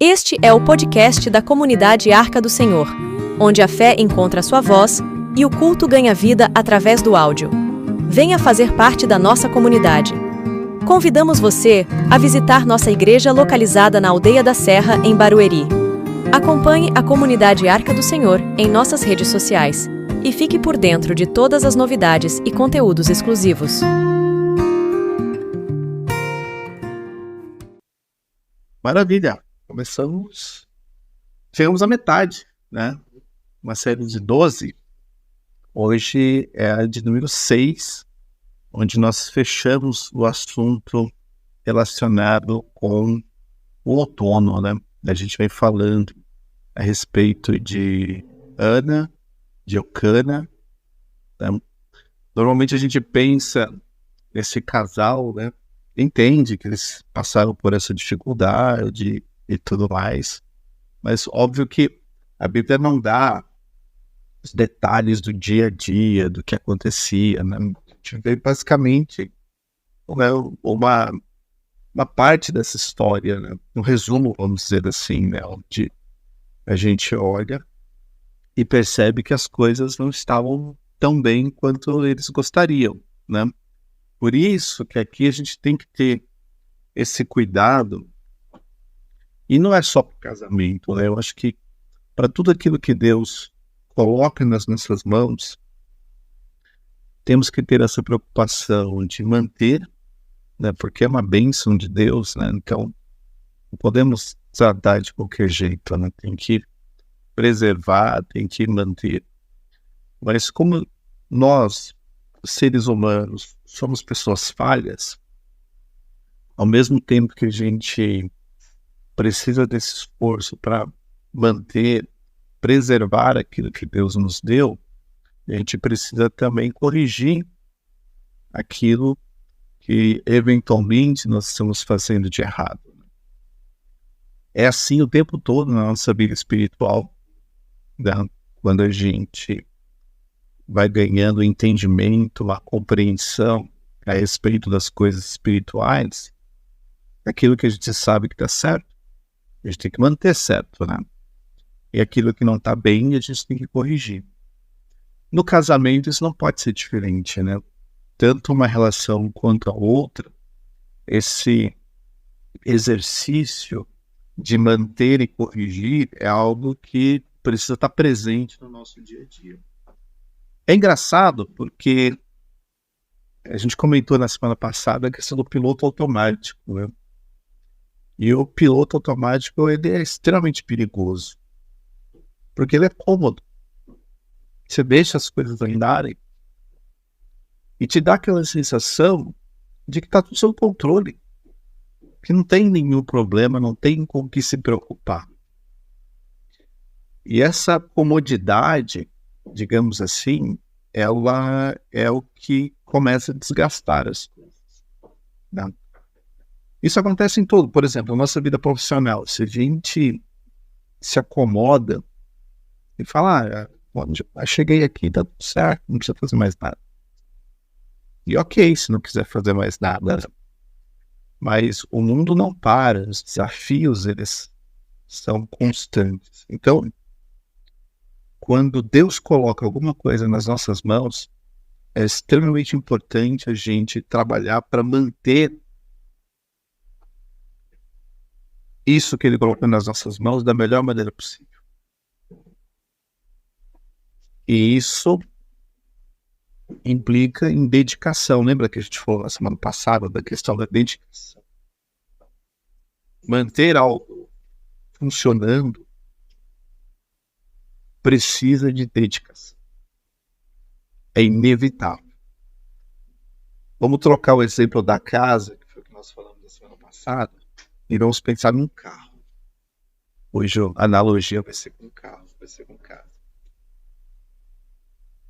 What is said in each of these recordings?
Este é o podcast da comunidade Arca do Senhor, onde a fé encontra sua voz e o culto ganha vida através do áudio. Venha fazer parte da nossa comunidade. Convidamos você a visitar nossa igreja localizada na Aldeia da Serra, em Barueri. Acompanhe a comunidade Arca do Senhor em nossas redes sociais e fique por dentro de todas as novidades e conteúdos exclusivos. Maravilha! Chegamos à metade, né? Uma série de 12. Hoje é a de número 6, onde nós fechamos o assunto relacionado com o outono, né? A gente vem falando a respeito de Ana, de Eucana, né? Normalmente a gente pensa nesse casal, né? Entende que eles passaram por essa dificuldade e tudo mais, mas óbvio que a Bíblia não dá os detalhes do dia a dia, do que acontecia, né? A gente vê basicamente, né, uma parte dessa história, né? Um resumo, vamos dizer assim, né? Onde a gente olha e percebe que as coisas não estavam tão bem quanto eles gostariam, né? Por isso que aqui a gente tem que ter esse cuidado, e não é só para o casamento, né? Eu acho que para tudo aquilo que Deus coloca nas nossas mãos, temos que ter essa preocupação de manter, né? Porque é uma bênção de Deus, né? Então, não podemos tratar de qualquer jeito, né? Tem que preservar, tem que manter. Mas como nós, seres humanos, somos pessoas falhas, ao mesmo tempo que a gente precisa desse esforço para manter, preservar aquilo que Deus nos deu, a gente precisa também corrigir aquilo que eventualmente nós estamos fazendo de errado. É assim o tempo todo na nossa vida espiritual, né? Quando a gente vai ganhando entendimento, a compreensão a respeito das coisas espirituais, aquilo que a gente sabe que está certo, a gente tem que manter certo, né? E aquilo que não está bem, a gente tem que corrigir. No casamento, isso não pode ser diferente, né? Tanto uma relação quanto a outra, esse exercício de manter e corrigir é algo que precisa estar presente no nosso dia a dia. É engraçado porque a gente comentou na semana passada a questão do piloto automático, né? E o piloto automático, ele é extremamente perigoso, porque ele é cômodo. Você deixa as coisas andarem e te dá aquela sensação de que está tudo sob controle, que não tem nenhum problema, não tem com o que se preocupar. E essa comodidade, digamos assim, ela é o que começa a desgastar as coisas, né? Isso acontece em tudo. Por exemplo, na nossa vida profissional, se a gente se acomoda e fala, cheguei aqui, está tudo certo, não precisa fazer mais nada. E ok, se não quiser fazer mais nada, mas o mundo não para, os desafios, eles são constantes. Então, quando Deus coloca alguma coisa nas nossas mãos, é extremamente importante a gente trabalhar para manter isso que Ele colocou nas nossas mãos da melhor maneira possível. E isso implica em dedicação. Lembra que a gente falou na semana passada da questão da dedicação? Manter algo funcionando precisa de dedicação. É inevitável. Vamos trocar o exemplo da casa, que foi o que nós falamos na semana passada, e vamos pensar num carro. Hoje a analogia vai ser com um carro, vai ser com casa.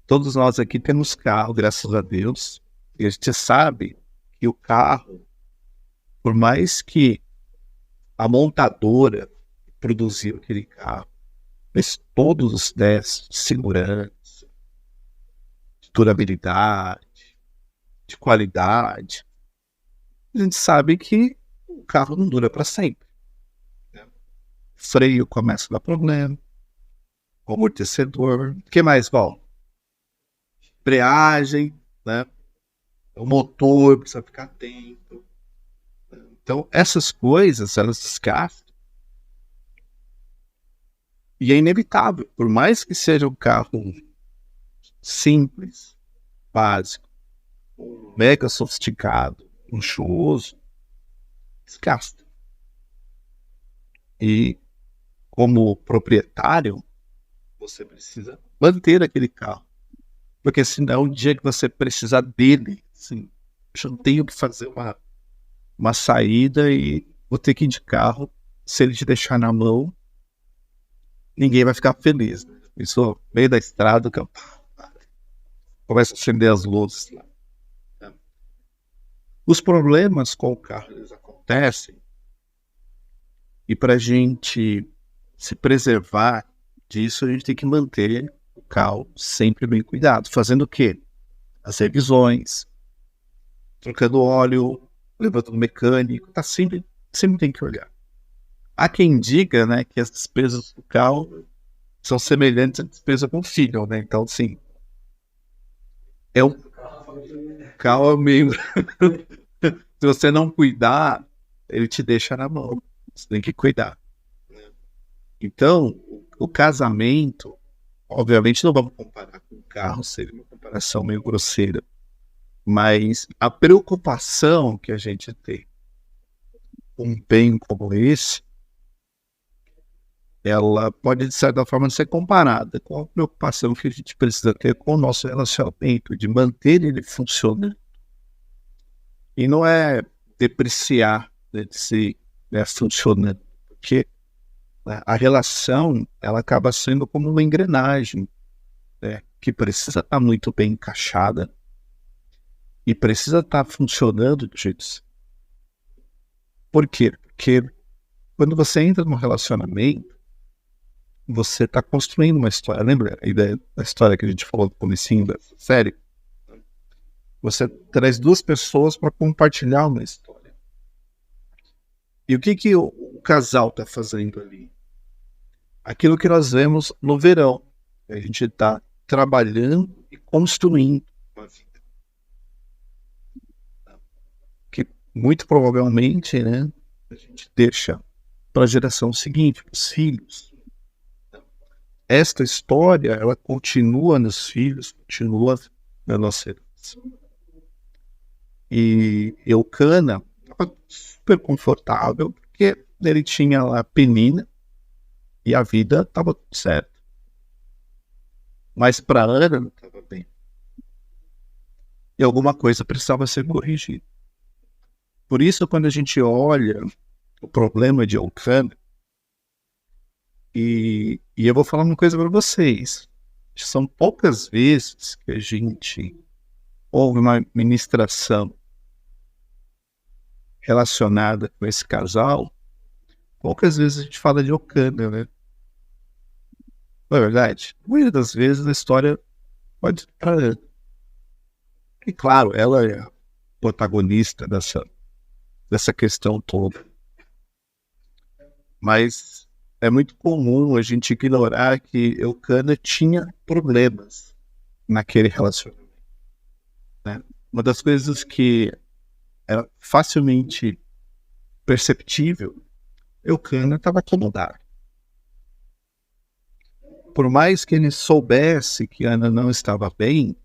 Todos nós aqui temos carro, graças a Deus, e a gente sabe que o carro, por mais que a montadora produziu aquele carro, fez todos os testes de segurança, de durabilidade, de qualidade, a gente sabe que o carro não dura para sempre, né? freio começa a dar problema, o amortecedor, o que mais, Val? Embreagem, né? O motor precisa ficar atento. Então, essas coisas, elas desgastam. E é inevitável, por mais que seja um carro simples, básico, mega sofisticado, luxuoso, desgasta. E como proprietário, você precisa manter aquele carro. Porque senão, o dia que você precisar dele, assim, eu tenho que fazer uma saída e vou ter que ir de carro. Se ele te deixar na mão, ninguém vai ficar feliz. Isso no meio da estrada, que eu começo a acender as luzes lá. Os problemas com o carro, eles acontecem, e para a gente se preservar disso, a gente tem que manter o carro sempre bem cuidado. Fazendo o quê? As revisões, trocando óleo, levando no mecânico, sempre tem que olhar. Há quem diga, né, que as despesas do carro são semelhantes à despesa com o filho, né? Então, sim, o carro é meio... Se você não cuidar, ele te deixa na mão. Você tem que cuidar. Então, o casamento, obviamente não vamos comparar com o carro, seria uma comparação meio grosseira, mas a preocupação que a gente tem com um bem como esse, ela pode, de certa forma, ser comparada com a preocupação que a gente precisa ter com o nosso relacionamento, de manter ele funcionando. E não é depreciar desse funcionando, porque, né, a relação, ela acaba sendo como uma engrenagem, né, que precisa estar muito bem encaixada e precisa estar funcionando de jeito certo. Por quê? Porque quando você entra num relacionamento, você está construindo uma história. Lembra a ideia da história que a gente falou no comecinho da série? Você traz duas pessoas para compartilhar uma história. E o que o casal está fazendo ali? Aquilo que nós vemos no verão. A gente está trabalhando e construindo uma vida. Que muito provavelmente, né, a gente deixa para a geração seguinte, para os filhos. Esta história, ela continua nos filhos, continua na nossa herança. E Eucana estava super confortável, porque ele tinha lá a Penina e a vida estava tudo certo. Mas para Ana não estava bem. E alguma coisa precisava ser corrigida. Por isso, quando a gente olha o problema de Eucana, e eu vou falar uma coisa para vocês, são poucas vezes que a gente ouve uma ministração relacionada com esse casal, poucas vezes a gente fala de Eucana, né? Não é verdade? A maioria das vezes a história pode estar... E claro, ela é a protagonista dessa questão toda. Mas é muito comum a gente ignorar que Eucana tinha problemas naquele relacionamento, né? Uma das coisas que era facilmente perceptível, Eucana estava acomodado. Por mais que ele soubesse que Ana não estava bem,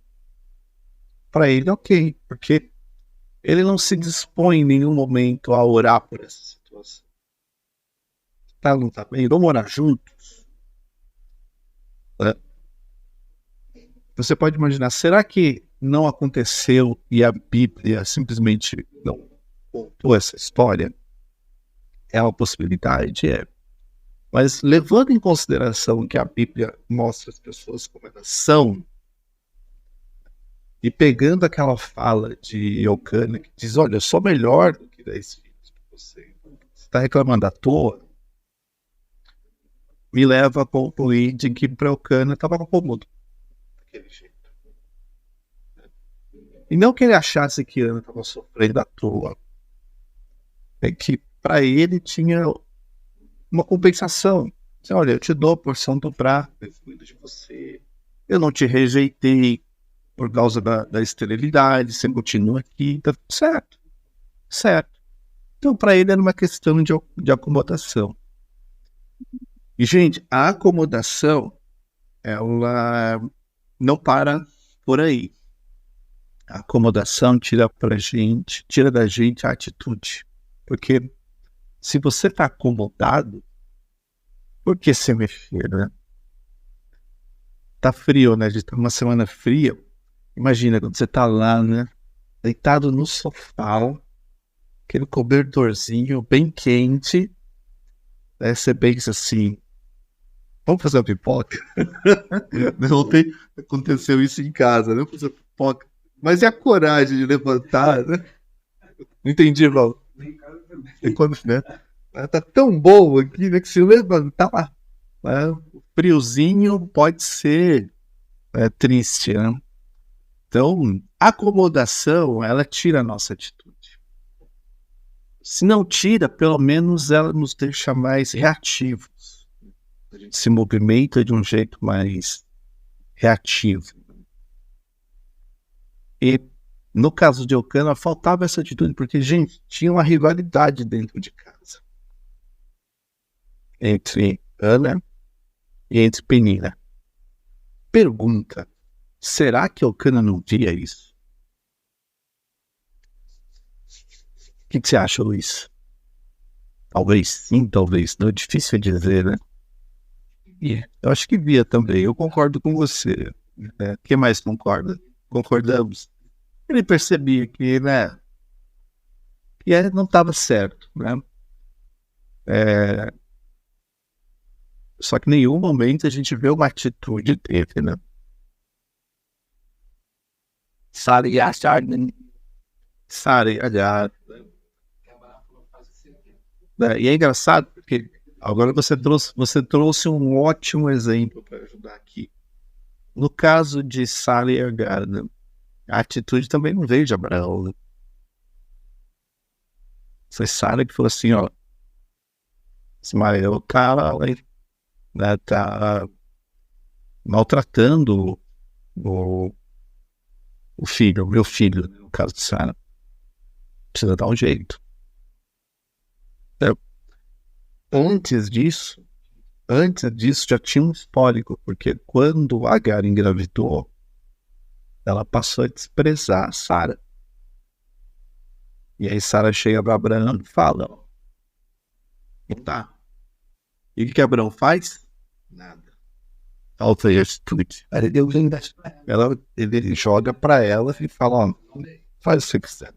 para ele, ok, porque ele não se dispõe em nenhum momento a orar por essa situação. Tá, não tá bem? Vamos orar juntos? Você pode imaginar, será que não aconteceu e a Bíblia simplesmente não contou essa história? É uma possibilidade, é. Mas levando em consideração que a Bíblia mostra as pessoas como elas são, e pegando aquela fala de Eucana, que diz, olha, eu sou melhor do que 10 filhos para você está reclamando à toa, me leva a concluir de que para Eucana estava cômodo daquele jeito. E não que ele achasse que Ana estava sofrendo à toa, é que para ele tinha uma compensação. Assim, olha, eu te dou a porção do prato, eu cuido de você, eu não te rejeitei por causa da esterilidade, você continua aqui, tá tudo certo, certo. Então, para ele era uma questão de acomodação. E, gente, a acomodação, ela não para por aí. A acomodação tira da gente a atitude. Porque se você está acomodado, por que se mexer, né? Tá frio, né? A gente tá numa semana fria. Imagina quando você tá lá, né? Deitado no sofá, aquele cobertorzinho bem quente. Aí você pensa assim, vamos fazer uma pipoca? Ontem aconteceu isso em casa, né? Vamos fazer uma pipoca. Mas e a coragem de levantar, né? Não entendi, irmão. E quando, né? Tá tão bom aqui, né? Que se levantar, né? O friozinho pode ser triste, né? Então, a acomodação, ela tira a nossa atitude. Se não tira, pelo menos ela nos deixa mais reativos. A gente se movimenta de um jeito mais reativo. E no caso de Elcana, faltava essa atitude, porque, gente, tinha uma rivalidade dentro de casa. Entre Ana e entre Penina. Pergunta, será que Elcana não via isso? O que você acha, Luiz? Talvez sim, talvez não. É difícil dizer, né? Eu acho que via também. Eu concordo com você. Né? Quem mais concorda? Concordamos. Ele percebia que, né, que não estava certo, né? Só que em nenhum momento a gente vê uma atitude dele, né? Sari, aliás. E é engraçado porque agora você trouxe um ótimo exemplo para ajudar aqui. No caso de Sara e Agar, né? A atitude também não veio de Abraão. Né? Foi Sara que falou assim, ó, Ismael tá maltratando o filho, o meu filho, no caso de Sara. Precisa dar um jeito. Antes disso já tinha um histórico, porque quando Agar engravidou, ela passou a desprezar Sara. E aí Sara chega para Abraão e fala, tá. E o que Abraão faz? Nada. Falta de atitude. Aí ele joga para ela e fala, ó, faz o que você quiser.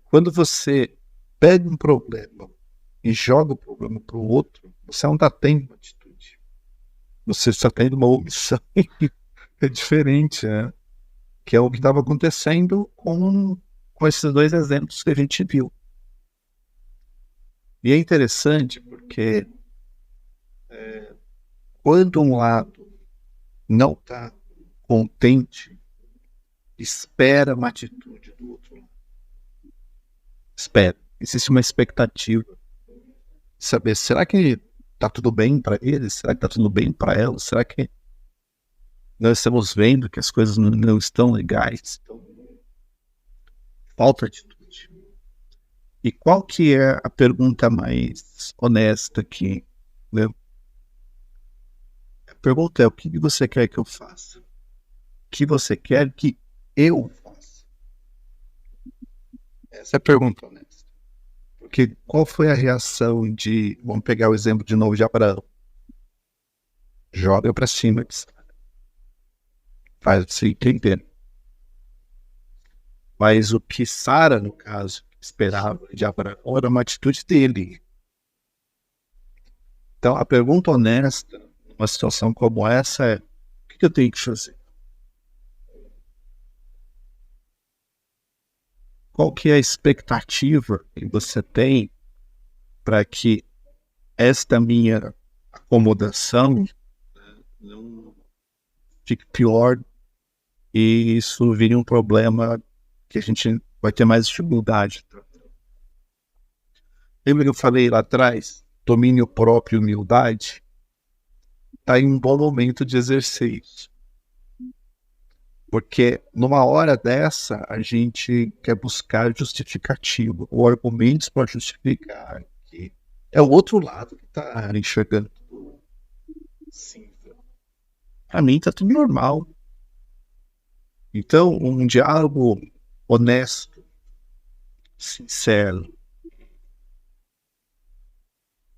Quando você pega um problema e joga o problema para o outro, você não está tendo atitude. Você está tendo uma omissão. É diferente, né? Que é o que estava acontecendo com esses dois exemplos que a gente viu. E é interessante porque quando um lado não está contente, espera uma atitude do outro lado. Espera. Existe uma expectativa. Saber, será que está tudo bem para ele? Será que está tudo bem para ela? Será que nós estamos vendo que as coisas não estão legais? Falta atitude. E qual que é a pergunta mais honesta aqui? Né? A pergunta é, o que você quer que eu faça? O que você quer que eu faça? Essa é a pergunta honesta. Porque qual foi a reação de... Vamos pegar o exemplo de novo de Abraão. Joga para cima. Faz você entender. Mas o que Sara, no caso, esperava de Abraão era uma atitude dele. Então, a pergunta honesta, numa situação como essa, é: o que eu tenho que fazer? Qual que é a expectativa que você tem para que esta minha acomodação não fique pior e isso vire um problema que a gente vai ter mais dificuldade? Lembra que eu falei lá atrás? Domínio próprio e humildade? Está em um bom momento de exercer isso. Porque numa hora dessa, a gente quer buscar justificativo, ou argumentos para justificar que é o outro lado que está enxergando tudo. Sim. Para mim está tudo normal. Então, um diálogo honesto, sincero,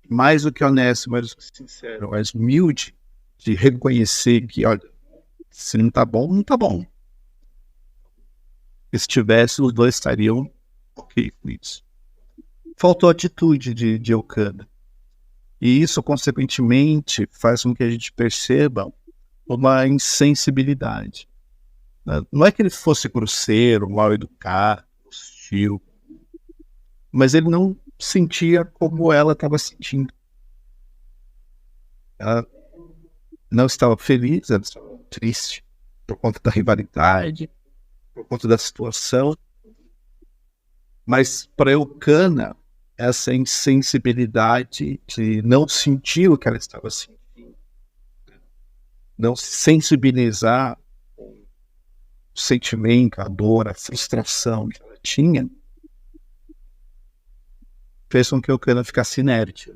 mais do que honesto, mais do que sincero, mais humilde, de reconhecer que, olha, se não tá bom, não tá bom. E se tivesse, os dois estariam ok com isso. Faltou atitude de Elcana. E isso, consequentemente, faz com que a gente perceba uma insensibilidade. Não é que ele fosse grosseiro, mal educado, hostil, mas ele não sentia como ela estava sentindo. Ela não estava feliz, ela estava triste por conta da rivalidade, por conta da situação. Mas para Elcana, essa insensibilidade de não sentir o que ela estava sentindo, não se sensibilizar com o sentimento, a dor, a frustração que ela tinha, fez com que Elcana ficasse inerte,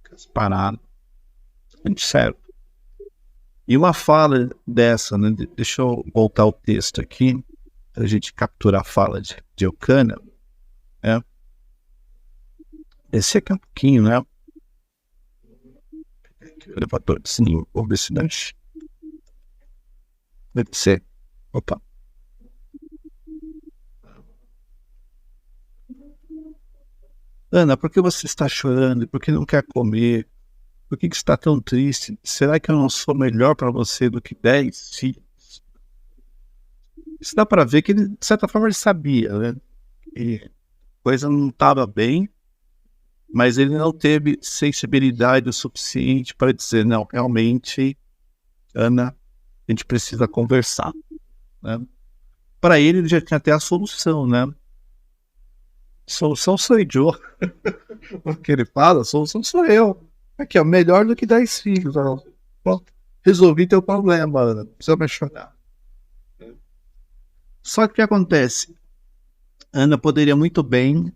ficasse parado, certo. E uma fala dessa, né, deixa eu voltar o texto aqui, para a gente capturar a fala de Elcana, né? Esse aqui é um pouquinho, né? O elevador de sininho, vamos ver se dá. Deve ser. Opa. Ana, por que você está chorando? Por que não quer comer? Por que você está tão triste? Será que eu não sou melhor para você do que 10 filhos? Isso dá para ver que ele, de certa forma, ele sabia, né? E a coisa não estava bem, mas ele não teve sensibilidade o suficiente para dizer, não, realmente, Ana, a gente precisa conversar, né? Para ele já tinha até a solução, né? Solução sou eu. O que ele fala, solução sou eu. Aqui, ó, melhor do que 10 filhos. Ó. Resolvi teu problema, Ana. Não precisa mais chorar. Só que o que acontece? Ana poderia muito bem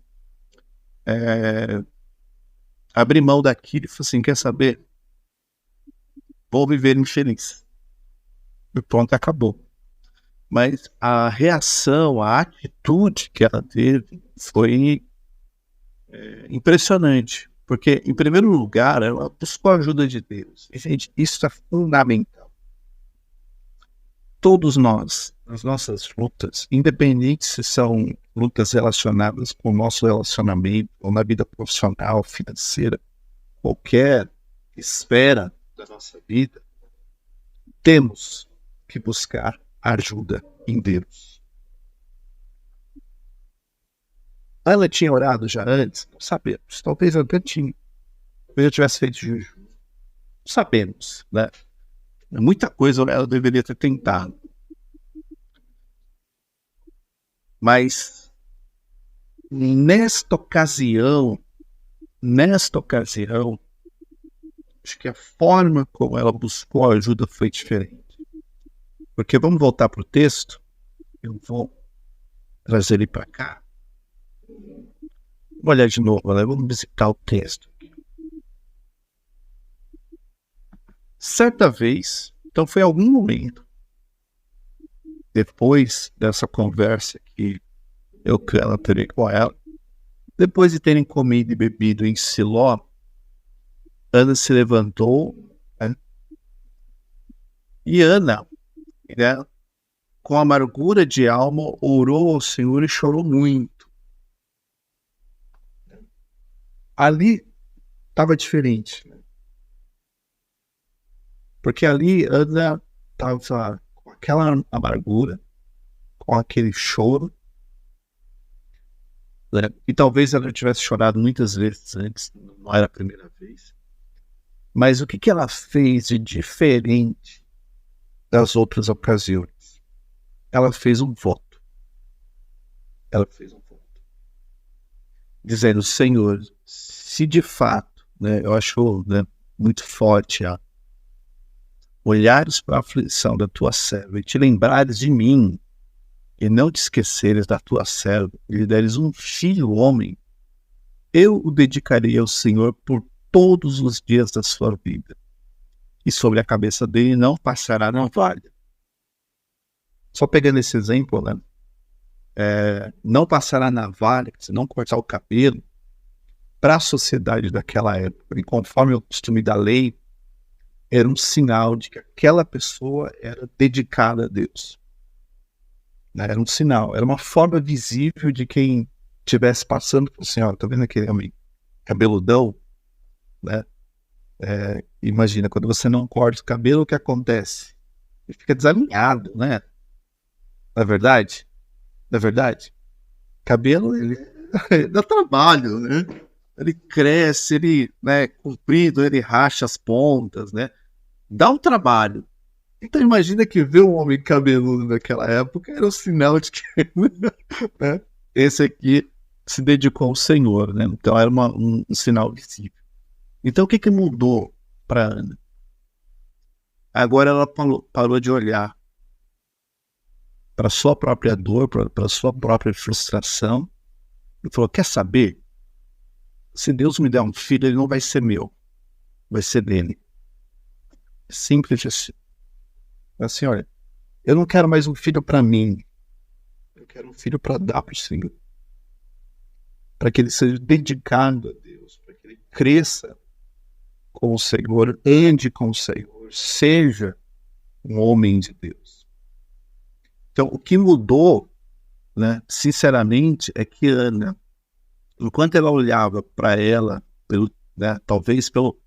abrir mão daquilo e falar assim, quer saber? Vou viver infeliz. E pronto, acabou. Mas a reação, a atitude que ela teve foi impressionante. Porque, em primeiro lugar, ela buscou a ajuda de Deus. E, gente, isso é fundamental. Todos nós, nas nossas lutas, independente se são lutas relacionadas com o nosso relacionamento, ou na vida profissional, financeira, qualquer esfera da nossa vida, temos que buscar ajuda em Deus. Ela tinha orado já antes? Não sabemos. Talvez eu tinha. Talvez eu tivesse feito jejum. Não sabemos, né? Muita coisa ela deveria ter tentado. Mas nesta ocasião, acho que a forma como ela buscou a ajuda foi diferente. Porque vamos voltar para o texto. Eu vou trazer ele para cá. Vamos olhar de novo, né? Vamos visitar o texto. Certa vez, então foi algum momento, depois dessa conversa que Elcana teve com ela, depois de terem comido e bebido em Siló, Ana se levantou, né? E Ana, né, com amargura de alma, orou ao Senhor e chorou muito. Ali estava diferente, né? Porque ali Ana estava com aquela amargura, com aquele choro, né? E talvez ela tivesse chorado muitas vezes antes, não era a primeira vez. Mas o que ela fez de diferente das outras ocasiões? Ela fez um voto. Ela fez um voto. Dizendo, Senhor, se de fato, né, eu acho, né, muito forte, olhares para a aflição da tua serva e te lembrares de mim, e não te esqueceres da tua serva, e lhe deres um filho homem, eu o dedicarei ao Senhor por todos os dias da sua vida, e sobre a cabeça dele não passará navalha. Só pegando esse exemplo, né? Não passará navalha, se não cortar o cabelo, para a sociedade daquela época, e conforme o costume da lei, era um sinal de que aquela pessoa era dedicada a Deus. Né? Era um sinal, era uma forma visível de quem estivesse passando por assim, ó, tá vendo aquele homem cabeludão? Né? Imagina, quando você não corta o cabelo, o que acontece? Ele fica desalinhado, né? Não é verdade? Não é verdade? Cabelo, ele dá trabalho, né? Ele cresce, ele, né, comprido, ele racha as pontas, né? Dá um trabalho. Então imagina que ver um homem cabeludo naquela época era um sinal de que né, esse aqui se dedicou ao Senhor, né? Então era um sinal visível. Então o que mudou para Ana? Agora ela parou de olhar para a sua própria dor, para a sua própria frustração, e falou, quer saber? Se Deus me der um filho, ele não vai ser meu, vai ser dele. Simples assim. Assim, olha, eu não quero mais um filho para mim, eu quero um filho para dar para o Senhor, para que ele seja dedicado a Deus, para que ele cresça com o Senhor, ande com o Senhor, seja um homem de Deus. Então, o que mudou, né, sinceramente, é que Ana, enquanto ela olhava para ela, né, talvez pelo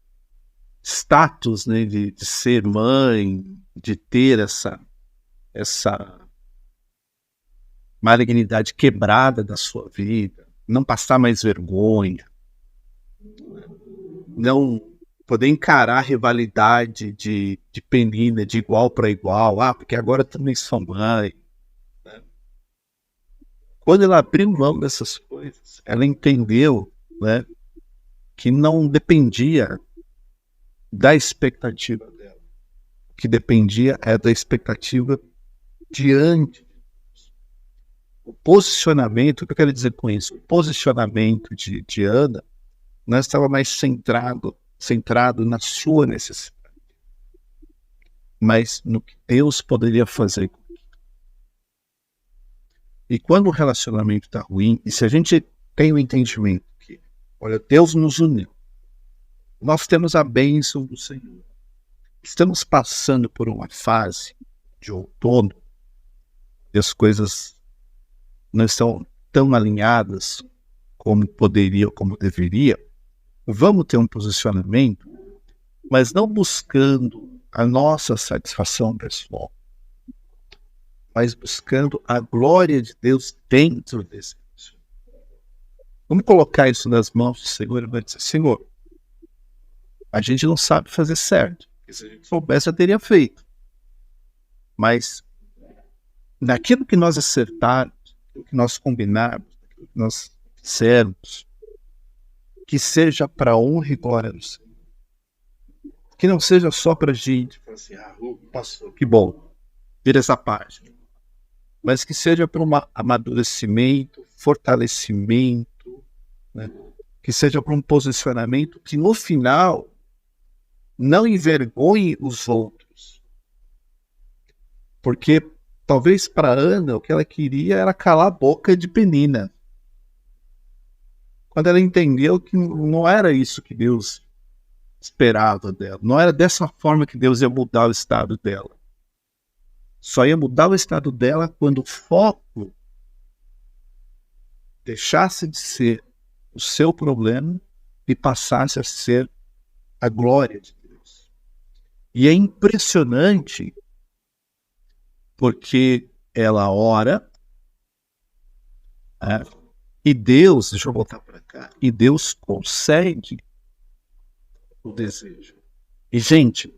status, né, de ser mãe, de ter essa malignidade quebrada da sua vida, não passar mais vergonha, não poder encarar a rivalidade de Penina de igual para igual, porque agora também sou mãe. Né? Quando ela abriu mão dessas coisas, ela entendeu, né, que não dependia da expectativa dela. O que dependia é da expectativa diante de Deus. O posicionamento, o que eu quero dizer com isso? O posicionamento de Ana não estava mais centrado na sua necessidade, mas no que Deus poderia fazer. E quando o relacionamento está ruim, e se a gente tem o entendimento que, olha, Deus nos uniu, nós temos a bênção do Senhor, estamos passando por uma fase de outono, e as coisas não estão tão alinhadas como poderia ou como deveria, vamos ter um posicionamento, mas não buscando a nossa satisfação pessoal, mas buscando a glória de Deus dentro desse posicionamento. Vamos colocar isso nas mãos do Senhor e vai dizer, Senhor, a gente não sabe fazer certo, porque se a gente soubesse, já teria feito. Mas naquilo que nós acertarmos, naquilo que nós combinarmos, naquilo que nós fizermos, que seja para a honra e glória do Senhor. Que não seja só para a gente, para assim, passou, que bom, vira essa página. Mas que seja para um amadurecimento, fortalecimento, né? Que seja para um posicionamento que no final não envergonhe os outros. Porque talvez para Ana o que ela queria era calar a boca de Penina. Quando ela entendeu que não era isso que Deus esperava dela, não era dessa forma que Deus ia mudar o estado dela. Só ia mudar o estado dela quando o foco deixasse de ser o seu problema e passasse a ser a glória de Deus. E é impressionante porque ela ora, e Deus, deixa eu voltar para cá, e Deus concede o desejo. E, gente,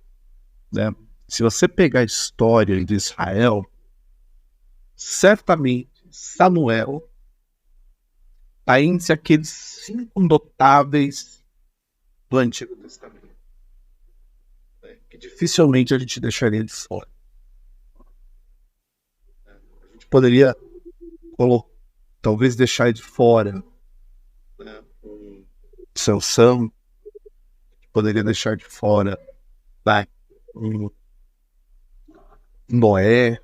né, se você pegar a história de Israel, certamente Samuel está entre aqueles 5 notáveis do Antigo Testamento, que dificilmente a gente deixaria de fora. A gente poderia talvez deixar de fora, né, Sansão, poderia deixar de fora, né, Noé.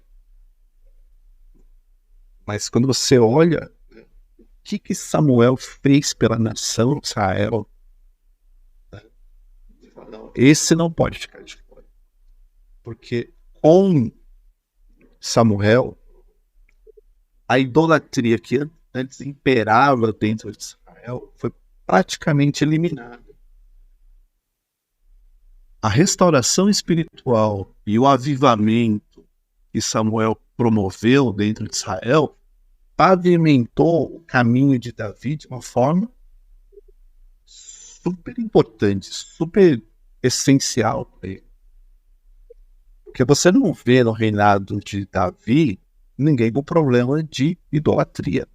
Mas quando você olha o que Samuel fez pela nação de Israel, né, esse não pode ficar de fora. Porque com Samuel, a idolatria que antes imperava dentro de Israel foi praticamente eliminada. A restauração espiritual e o avivamento que Samuel promoveu dentro de Israel pavimentou o caminho de Davi de uma forma super importante, super essencial para ele. Porque você não vê no reinado de Davi ninguém com problema de idolatria,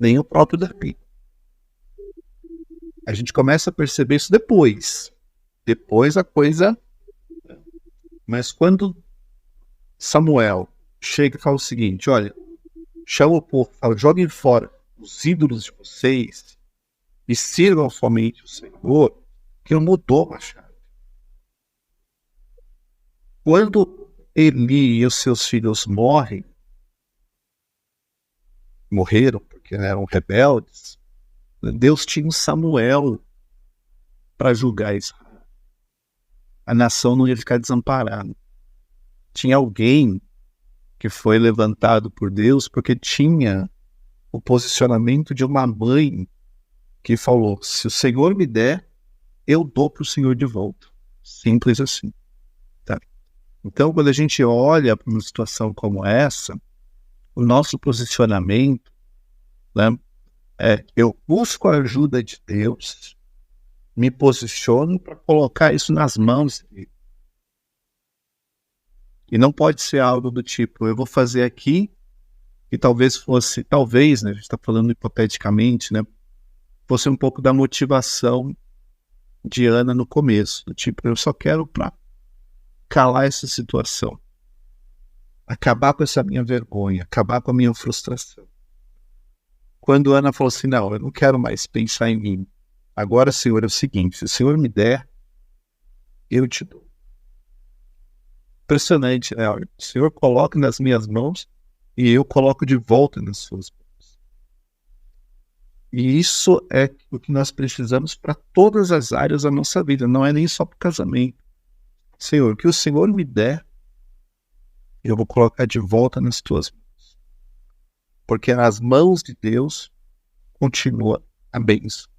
nem o próprio Davi. A gente começa a perceber isso depois a coisa. Mas quando Samuel chega e fala o seguinte: olha, chama o povo, fala, joguem fora os ídolos de vocês e sirvam somente o Senhor, que mudou a chave. Quando Eli e os seus filhos morreram porque eram rebeldes, Deus tinha um Samuel para julgar Israel. A nação não ia ficar desamparada. Tinha alguém que foi levantado por Deus porque tinha o posicionamento de uma mãe que falou: se o Senhor me der, eu dou para o Senhor de volta. Simples assim. Tá? Então, quando a gente olha para uma situação como essa, o nosso posicionamento, né, eu busco a ajuda de Deus, me posiciono para colocar isso nas mãos dele. E não pode ser algo do tipo, eu vou fazer aqui, e talvez, né, a gente está falando hipoteticamente, né, fosse um pouco da motivação de Ana no começo, do tipo, eu só quero para calar essa situação, acabar com essa minha vergonha, acabar com a minha frustração. Quando Ana falou assim, não, eu não quero mais pensar em mim, agora, Senhor, é o seguinte, se o Senhor me der, eu te dou. Impressionante, né? O Senhor coloca nas minhas mãos e eu coloco de volta nas suas mãos. E isso é o que nós precisamos para todas as áreas da nossa vida, não é nem só para o casamento. Senhor, o que o Senhor me der, eu vou colocar de volta nas tuas mãos. Porque nas mãos de Deus continua a bênção.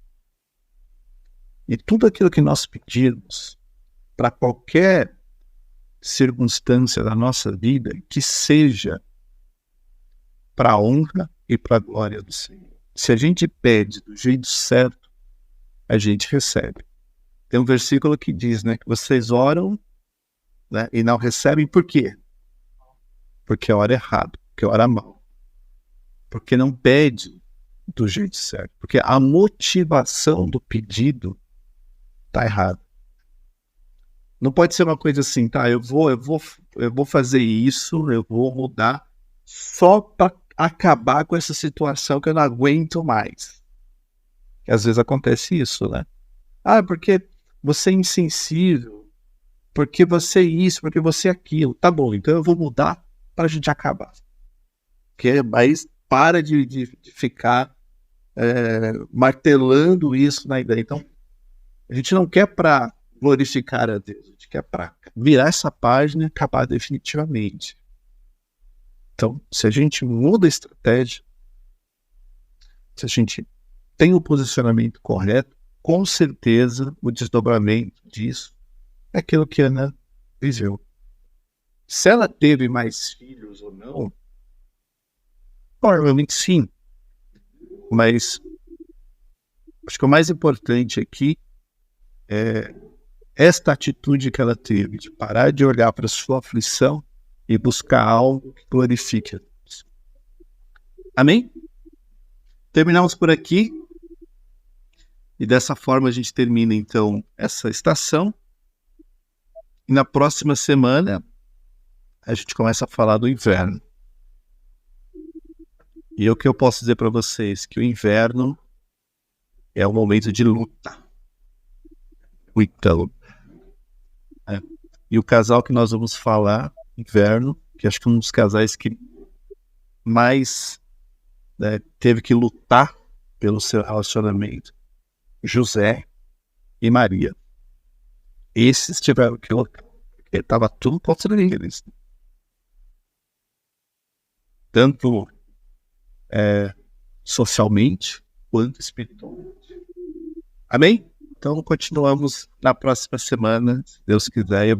E tudo aquilo que nós pedirmos para qualquer circunstância da nossa vida, que seja para a honra e para a glória do Senhor. Se a gente pede do jeito certo, a gente recebe. Tem um versículo que diz, né, que vocês oram, né, e não recebem, por quê? Porque ora errado, porque ora mal. Porque não pede do jeito certo. Porque a motivação do pedido está errada. Não pode ser uma coisa assim, tá, eu vou fazer isso, eu vou mudar só para acabar com essa situação que eu não aguento mais. E às vezes acontece isso, né? Ah, porque você é insensível, porque você é isso, porque você é aquilo. Tá bom, então eu vou mudar para a gente acabar. Porque mas para de ficar martelando isso na ideia. Então, a gente não quer para glorificar a Deus, a gente quer para virar essa página e acabar definitivamente. Então, se a gente muda a estratégia, se a gente tem o posicionamento correto, com certeza o desdobramento disso é aquilo que Ana viveu. Se ela teve mais filhos ou não, provavelmente sim. Mas acho que o mais importante aqui é esta atitude que ela teve de parar de olhar para a sua aflição e buscar algo que glorifique a Deus. Amém? terminamos por aqui. E dessa forma a gente termina, então, essa estação. E na próxima semana, a gente começa a falar do inverno. E o que eu posso dizer para vocês? Que o inverno é um momento de luta. Muita luta. E o casal que nós vamos falar, inverno, que acho que é um dos casais que mais teve que lutar pelo seu relacionamento, José e Maria. Esses tiveram que lutar. Estava tudo contra eles. Tanto socialmente quanto espiritualmente. Amém? Então continuamos na próxima semana, se Deus quiser.